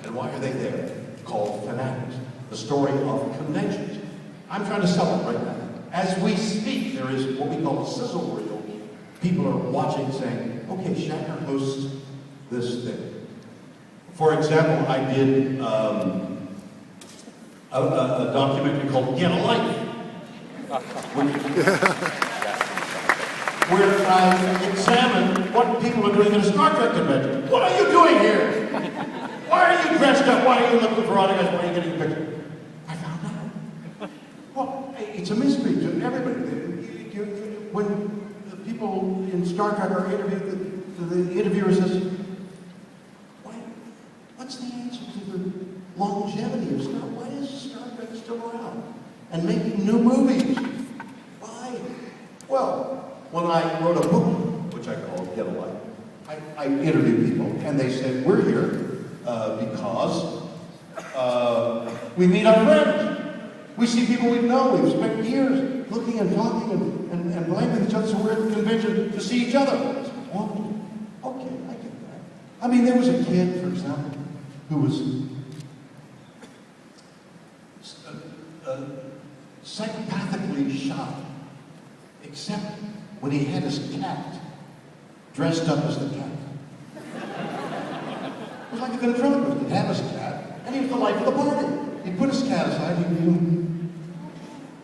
And why are they there? Called fanatics. The story of conventions. I'm trying to sell it right now. As we speak, there is what we call a sizzle reel. People are watching saying, okay, Shatner hosts this thing. For example, I did a documentary called Get a Life, where I examined what people are doing at a Star Trek convention. What are you doing here? Why are you dressed up? Why are you looking for autographs? Why are you getting pictures? I found out. Well, it's a mystery to everybody. When the people in Star Trek are interviewed, the interviewer says, what's the answer to the longevity of Star Trek? Why is Star Trek still around and making new movies? Why? Well, when I wrote a book, which I called Get a Life, I interviewed people, and they said, we're here because we meet our friends. We see people we've known. We've spent years looking and talking and playing with each other, so we're at the convention to see each other. Well, okay, I get that. I mean, there was a kid, for example, who was psychopathically shot, except when he had his cat dressed up as the cat. It was like a ventriloquist. He'd have his cat, and he was the life of the party. He'd put his cat aside,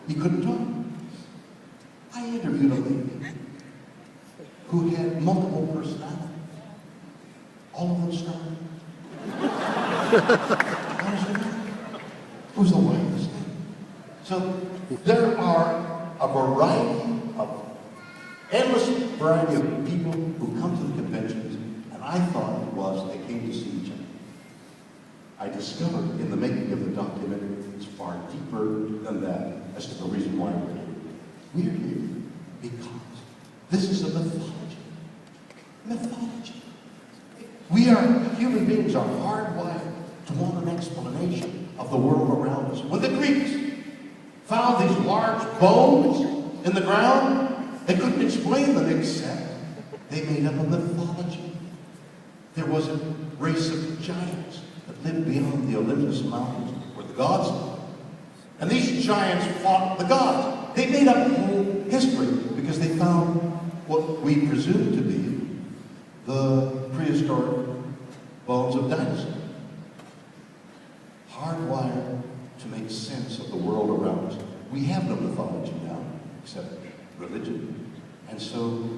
he couldn't talk. I interviewed a lady who had multiple personalities. All of them started. Who's the wildest thing? So there are a variety of, endless variety of people who come to the conventions, and I thought it was they came to see each other. I discovered in the making of the documentary it's far deeper than that as to the reason why we're here. We're here because this is a mythology. Mythology. We are, human beings are hardwired to want an explanation of the world around us. When the Greeks found these large bones in the ground, they couldn't explain them except they made up a mythology. There was a race of giants that lived beyond the Olympus mountains where the gods lived. And these giants fought the gods. They made up a whole history because they found what we presume to be the prehistoric bones of dinosaurs. Hardwired to make sense of the world around us. We have no mythology now, except religion. And so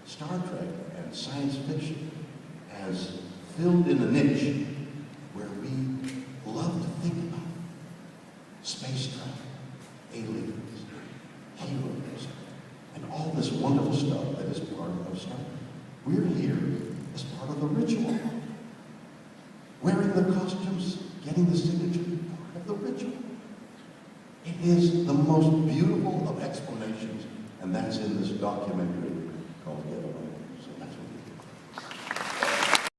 Star Trek and science fiction has filled in a niche where we love to think about space travel, aliens, heroes, and all this wonderful stuff that is part of Star Trek. We're here as part of the ritual. Wearing the costumes, getting the signature, part of the ritual. It is the most beautiful of explanations, and that's in this documentary called Get Away.